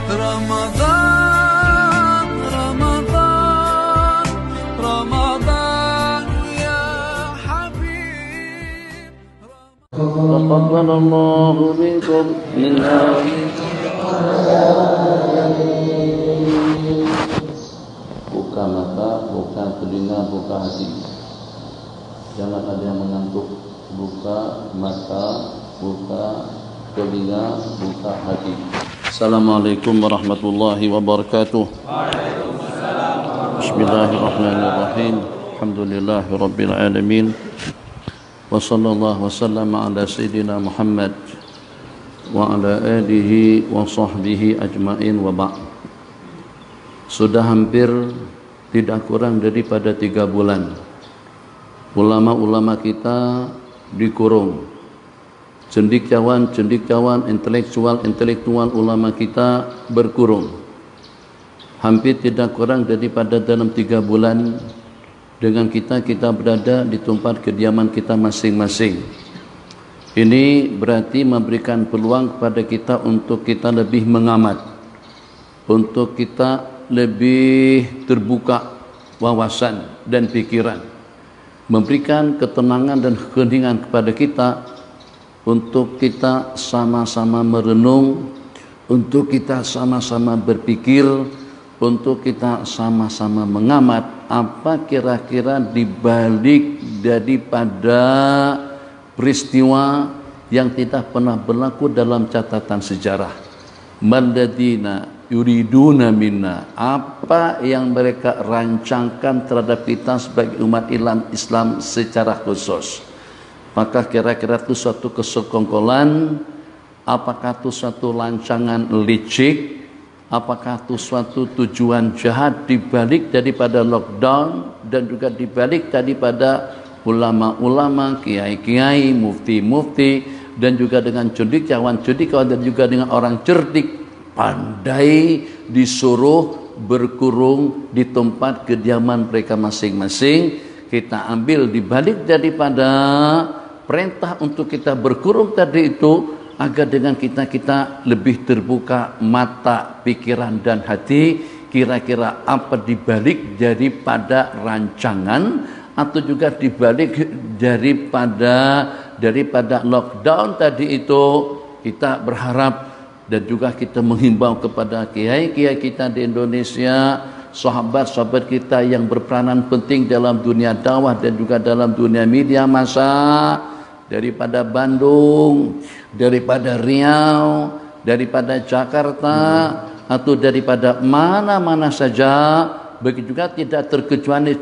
رمضان رمضان رمضان يا حبيب تقبل الله منكم منا buka mata, buka telinga, buka hati. Jangan ada yang mengantuk. Buka mata, buka telinga, buka hati. Assalamualaikum warahmatullahi wabarakatuh. Bismillahirrahmanirrahim. Alhamdulillahi rabbil alamin. Wa sallallahu wa sallam ala sayyidina Muhammad wa ala alihi wa sahbihi ajma'in wa ba'. Sudah hampir tidak kurang daripada 3 bulan ulama-ulama kita dikurung. Cendekiawan intelektual ulama kita berkurung. Hampir tidak kurang daripada dalam 3 bulan dengan kita berada di tempat kediaman kita masing-masing. Ini berarti memberikan peluang kepada kita untuk kita lebih mengamat, untuk kita lebih terbuka wawasan dan pikiran, memberikan ketenangan dan keheningan kepada kita untuk kita sama-sama merenung, untuk kita sama-sama berpikir, untuk kita sama-sama mengamat apa kira-kira dibalik daripada peristiwa yang tidak pernah berlaku dalam catatan sejarah. Madadina yuriduna minna, apa yang mereka rancangkan terhadap kita sebagai umat Islam secara khusus. Maka kira-kira itu suatu kesekongkolan, apakah itu suatu rancangan licik, apakah itu suatu tujuan jahat dibalik daripada lockdown dan juga dibalik daripada ulama-ulama, kiai-kiai, mufti-mufti, dan juga dengan cendekiawan dan juga dengan orang cerdik pandai disuruh berkurung di tempat kediaman mereka masing-masing. Kita ambil dibalik daripada perintah untuk kita berkurung tadi itu, agar dengan kita lebih terbuka mata, pikiran dan hati, kira-kira apa dibalik daripada rancangan atau juga dibalik daripada lockdown tadi itu. Kita berharap dan juga kita menghimbau kepada kiai-kiai kita di Indonesia, sahabat-sahabat kita yang berperanan penting dalam dunia dakwah dan juga dalam dunia media massa, daripada Bandung, daripada Riau, daripada Jakarta, atau daripada mana-mana saja. Begitu juga tidak terkecuali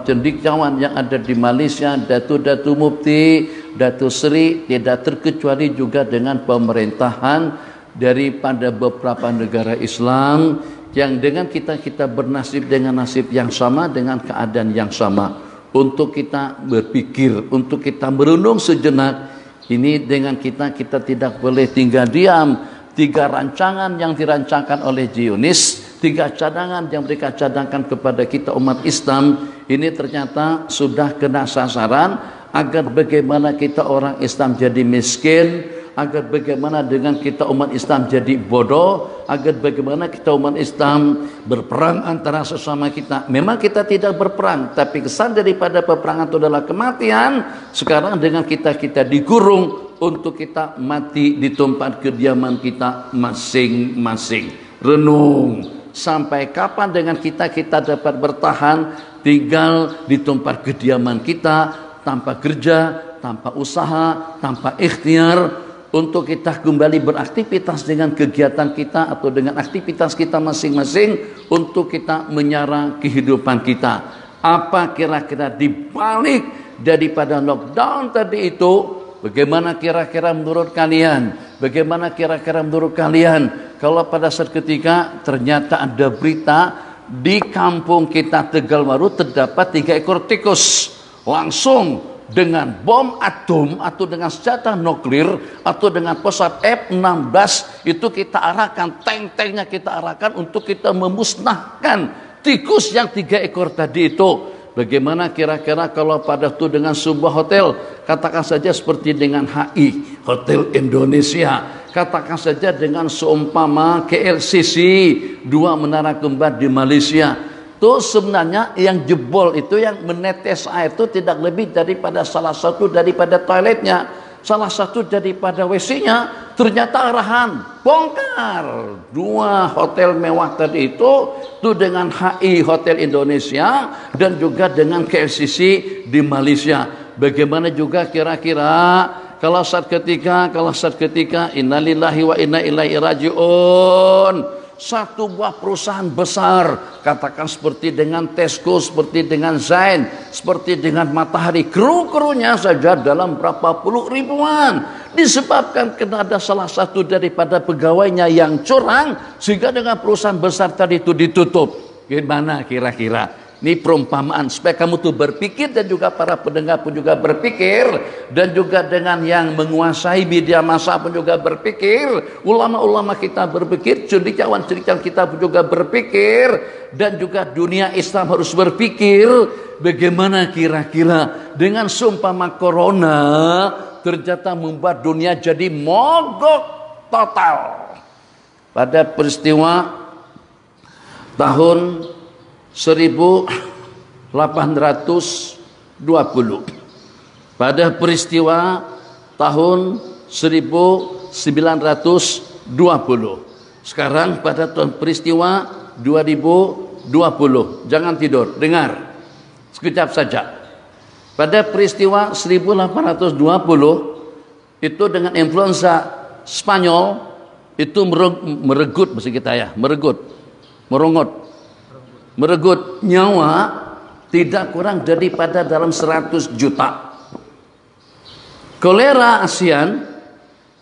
cendekiawan yang ada di Malaysia, Datu Mufti, Datu Sri, tidak terkecuali juga dengan pemerintahan daripada beberapa negara Islam yang dengan kita bernasib dengan nasib yang sama, dengan keadaan yang sama. Untuk kita berpikir, untuk kita merenung sejenak, ini dengan kita tidak boleh tinggal diam. 3 rancangan yang dirancangkan oleh Zionis, 3 cadangan yang mereka cadangkan kepada kita umat Islam, ini ternyata sudah kena sasaran agar bagaimana kita orang Islam jadi miskin, agar bagaimana dengan kita umat Islam jadi bodoh, agar bagaimana kita umat Islam berperang antara sesama kita. Memang kita tidak berperang, tapi kesan daripada peperangan itu adalah kematian. Sekarang dengan kita dikurung untuk kita mati di tempat kediaman kita masing-masing. Renung, sampai kapan dengan kita dapat bertahan tinggal di tempat kediaman kita tanpa kerja, tanpa usaha, tanpa ikhtiar, untuk kita kembali beraktivitas dengan kegiatan kita atau dengan aktivitas kita masing-masing, untuk kita menyara kehidupan kita. Apa kira-kira dibalik daripada lockdown tadi itu? Bagaimana kira-kira menurut kalian? Bagaimana kira-kira menurut kalian kalau pada saat ketika ternyata ada berita di kampung kita Tegalwaru terdapat 3 ekor tikus, langsung dengan bom atom atau dengan senjata nuklir atau dengan pesawat F-16 itu kita arahkan, tank-tanknya kita arahkan untuk kita memusnahkan tikus yang 3 ekor tadi itu. Bagaimana kira-kira kalau pada itu dengan sebuah hotel, katakan saja seperti dengan HI, Hotel Indonesia, Katakan saja dengan seumpama KLCC, 2 menara kembar di Malaysia. Itu sebenarnya yang jebol itu, yang menetes air itu tidak lebih daripada salah satu daripada toiletnya, salah satu daripada WC-nya. Ternyata arahan bongkar 2 hotel mewah tadi itu dengan HI Hotel Indonesia dan juga dengan KLCC di Malaysia. Bagaimana juga kira-kira kalau saat ketika innalillahi wa inna ilaihi rajiun, satu buah perusahaan besar, katakan seperti dengan Tesco, seperti dengan Zain, seperti dengan Matahari, kru-krunya saja dalam berapa puluh ribuan, disebabkan karena ada salah satu daripada pegawainya yang curang, sehingga dengan perusahaan besar tadi itu ditutup. Gimana kira-kira? Ini perumpamaan supaya kamu tuh berpikir, dan juga para pendengar pun juga berpikir, dan juga dengan yang menguasai media massa pun juga berpikir, ulama-ulama kita berpikir, cendekiawan-cendekiawan kita pun juga berpikir, dan juga dunia Islam harus berpikir bagaimana kira-kira dengan seumpama corona ternyata membuat dunia jadi mogok total. Pada peristiwa tahun 1820, pada peristiwa tahun 1920, sekarang pada tahun peristiwa 2020. Jangan tidur, dengar sekejap saja. Pada peristiwa 1820 itu dengan influenza Spanyol itu meregut, mesti kita ya, meregut nyawa tidak kurang daripada dalam 100 juta. Kolera ASEAN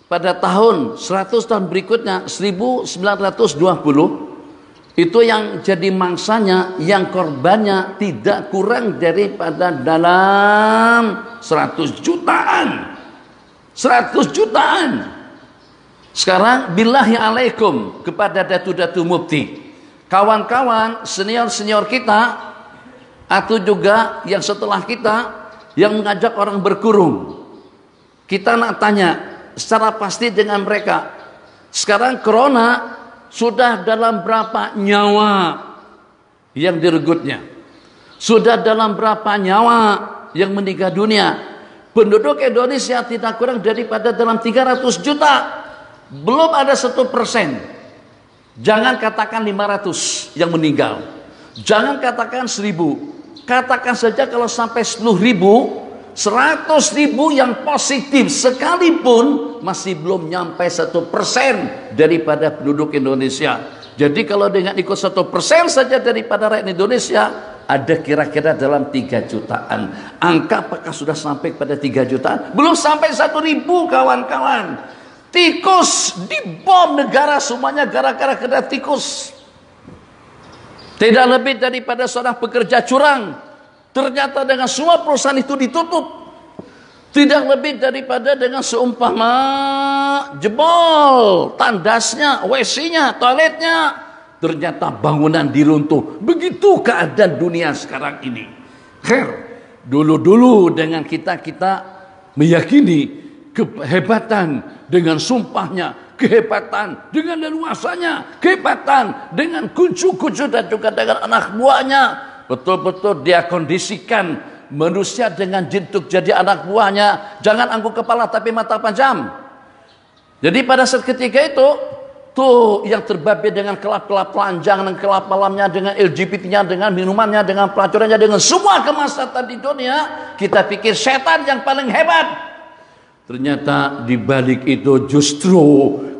pada tahun 100 tahun berikutnya 1920 itu yang jadi mangsanya, yang korbannya tidak kurang daripada dalam 100 jutaan. 100 jutaan. Sekarang billahi alaikum kepada datu-datu mufti, kawan-kawan senior-senior kita, atau juga yang setelah kita yang mengajak orang berkurung, kita nak tanya secara pasti dengan mereka, sekarang corona sudah dalam berapa nyawa yang diregutnya, sudah dalam berapa nyawa yang meninggal dunia. Penduduk Indonesia tidak kurang daripada dalam 300 juta, belum ada 1%. Jangan katakan 500 yang meninggal, jangan katakan 1000, katakan saja kalau sampai 10.000, 100.000 yang positif sekalipun masih belum nyampe 1% daripada penduduk Indonesia. Jadi kalau dengan ikut 1% saja daripada rakyat Indonesia, ada kira-kira dalam 3 jutaan. Angka apakah sudah sampai pada 3 jutaan? Belum sampai 1.000 kawan-kawan. Tikus dibom negara semuanya gara-gara kena tikus. Tidak lebih daripada seorang pekerja curang, ternyata dengan semua perusahaan itu ditutup. Tidak lebih daripada dengan seumpama jebol tandasnya, WC-nya, toiletnya, ternyata bangunan diruntuh. Begitu keadaan dunia sekarang ini. Dulu-dulu dengan kita meyakini kehebatan dengan sumpahnya, kehebatan dengan leluasanya, kehebatan dengan kuncu-kuncu dan juga dengan anak buahnya. Betul-betul dia kondisikan manusia dengan jin untuk jadi anak buahnya. Jangan angguk kepala tapi mata panjang. Jadi pada saat ketika itu, tuh yang terbabi dengan kelap-kelap telanjang, dengan kelap malamnya, dengan LGBT-nya, dengan minumannya, dengan pelacurannya, dengan semua kemaslahatan di dunia, kita pikir setan yang paling hebat. Ternyata di balik itu justru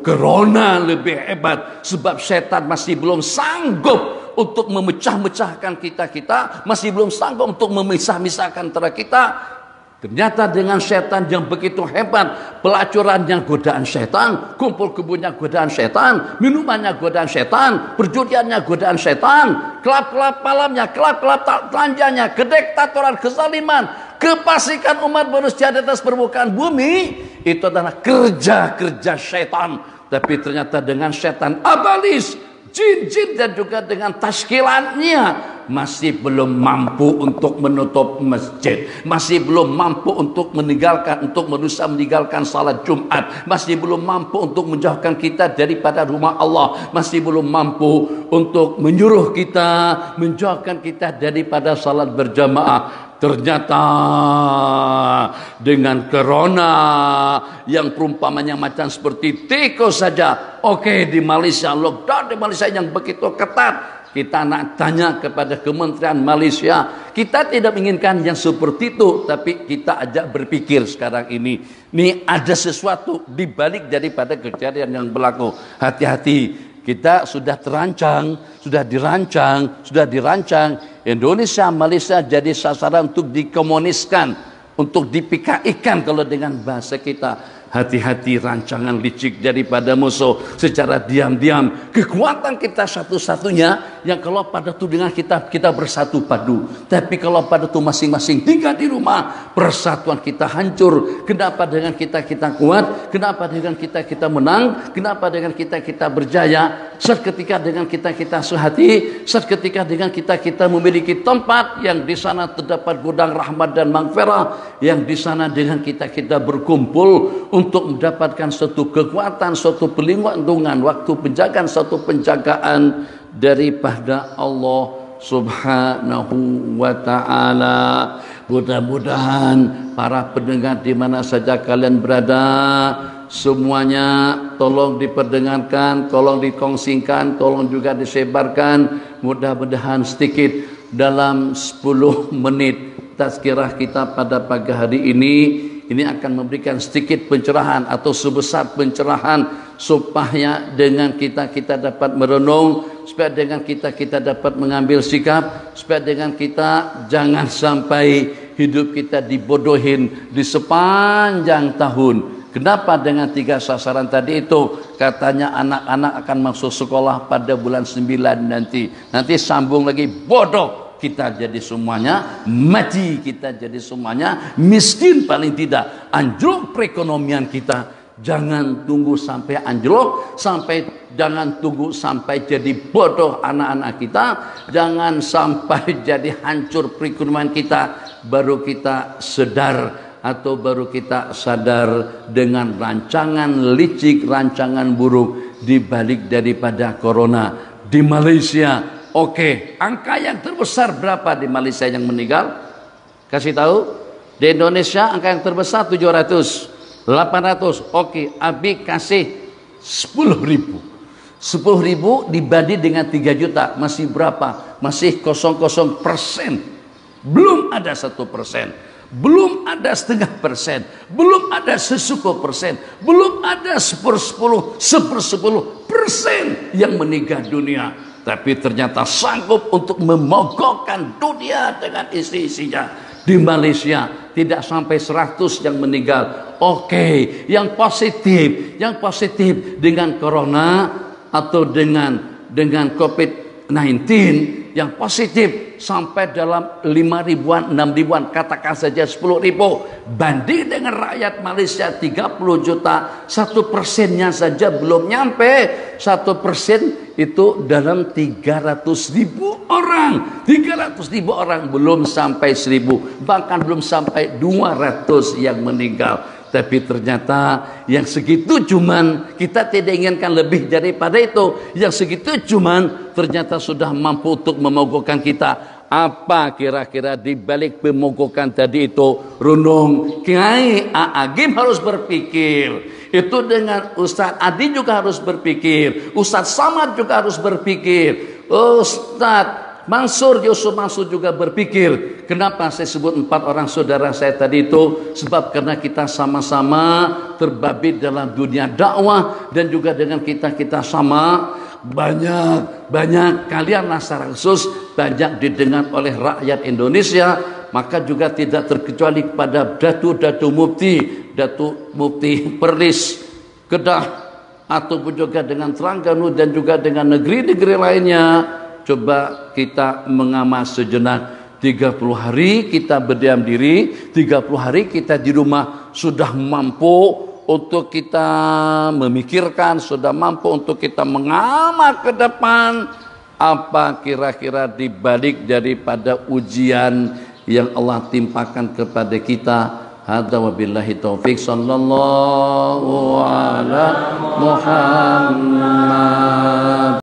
corona lebih hebat, sebab setan masih belum sanggup untuk memecah-mecahkan kita, masih belum sanggup untuk memisah-misahkan antara kita. Ternyata dengan setan yang begitu hebat, pelacurannya godaan setan, kumpul kebunnya godaan setan, minumannya godaan setan, perjudiannya godaan setan, kelap-kelap malamnya, kelap-kelap telanjangnya, kedektatoran, kezaliman, kepasikan umat manusia di atas permukaan bumi, itu adalah kerja-kerja setan. Tapi ternyata dengan setan abalis, jin-jin dan juga dengan tashkilannya masih belum mampu untuk menutup masjid, masih belum mampu untuk berusaha meninggalkan salat Jumat, masih belum mampu untuk menjauhkan kita daripada rumah Allah, masih belum mampu untuk menyuruh kita, menjauhkan kita daripada salat berjamaah. Ternyata dengan corona yang perumpamannya macam seperti tikus saja. Oke, di Malaysia, lockdown di Malaysia yang begitu ketat. Kita nak tanya kepada Kementerian Malaysia, kita tidak menginginkan yang seperti itu, tapi kita ajak berpikir sekarang ini. Ini ada sesuatu di balik daripada kejadian yang berlaku. Hati-hati. Kita sudah dirancang Indonesia, Malaysia jadi sasaran untuk dikomuniskan, untuk dipikaikan kalau dengan bahasa kita. Hati-hati rancangan licik daripada musuh secara diam-diam. Kekuatan kita satu-satunya yang kalau pada itu dengan kita bersatu padu. Tapi kalau pada itu masing-masing tinggal di rumah, persatuan kita hancur. Kenapa dengan kita kuat? Kenapa dengan kita menang? Kenapa dengan kita berjaya? Seketika dengan kita sehati, seketika dengan kita memiliki tempat yang di sana terdapat gudang rahmat dan maghfirah, yang di sana dengan kita berkumpul untuk mendapatkan suatu kekuatan, suatu perlindungan, waktu penjagaan, suatu penjagaan daripada Allah Subhanahu wa ta'ala. Mudah-mudahan para pendengar di mana saja kalian berada, semuanya tolong diperdengarkan, tolong dikongsikan, tolong juga disebarkan. Mudah-mudahan sedikit dalam 10 menit tazkirah kita pada pagi hari ini akan memberikan sedikit pencerahan atau sebesar pencerahan supaya dengan kita dapat merenung, supaya dengan kita dapat mengambil sikap, supaya dengan kita jangan sampai hidup kita dibodohin di sepanjang tahun. Kenapa dengan 3 sasaran tadi itu? Katanya anak-anak akan masuk sekolah pada bulan 9 nanti. Nanti sambung lagi bodoh. Kita jadi semuanya mati, kita jadi semuanya miskin, paling tidak anjlok perekonomian kita. Jangan tunggu sampai anjlok, jangan tunggu sampai jadi bodoh anak-anak kita, jangan sampai jadi hancur perekonomian kita, baru kita baru kita sadar dengan rancangan licik, rancangan buruk di balik daripada corona di Malaysia. Oke, angka yang terbesar berapa di Malaysia yang meninggal? Kasih tahu. Di Indonesia angka yang terbesar 700, 800. Oke, Abi kasih 10.000. 10.000 dibanding dengan 3 juta. Masih berapa? Masih 0,0%. Belum ada 1%. Belum ada 0,5%. Belum ada 10%. Belum ada 1/10% yang meninggal dunia. Tapi ternyata sanggup untuk memogokkan dunia dengan isi-isinya. Di Malaysia tidak sampai 100 yang meninggal. Oke, yang positif dengan corona atau dengan COVID-19, yang positif sampai dalam 5.000-an, 6.000-an, katakan saja 10.000. Banding dengan rakyat Malaysia 30 juta, 1%-nya saja belum nyampe. 1% itu dalam 300.000 orang. 300.000 orang, belum sampai 1.000, bahkan belum sampai 200 yang meninggal. Tapi ternyata yang segitu cuman kita tidak inginkan lebih daripada itu. Yang segitu cuman ternyata sudah mampu untuk memogokkan kita. Apa kira-kira di balik pemogokan tadi itu? Renung. Kiai Agim harus berpikir. Itu dengan Ustaz Adi juga harus berpikir. Ustaz Samad juga harus berpikir. Ustaz Mansur, Yusuf Mansur juga berpikir. Kenapa saya sebut 4 orang saudara saya tadi itu? Sebab karena kita sama-sama terbabit dalam dunia dakwah. Dan juga dengan kita sama banyak kalian secara khusus banyak didengar oleh rakyat Indonesia. Maka juga tidak terkecuali kepada Datu Mufti Perlis Kedah, ataupun juga dengan Terengganu dan juga dengan negeri-negeri lainnya. Coba kita mengamas sejenak. 30 hari kita berdiam diri, 30 hari kita di rumah sudah mampu untuk kita memikirkan, sudah mampu untuk kita mengamak ke depan apa kira-kira dibalik daripada ujian yang Allah timpakan kepada kita. Hadza wabillahi taufik. Sallallahu ala Muhammad.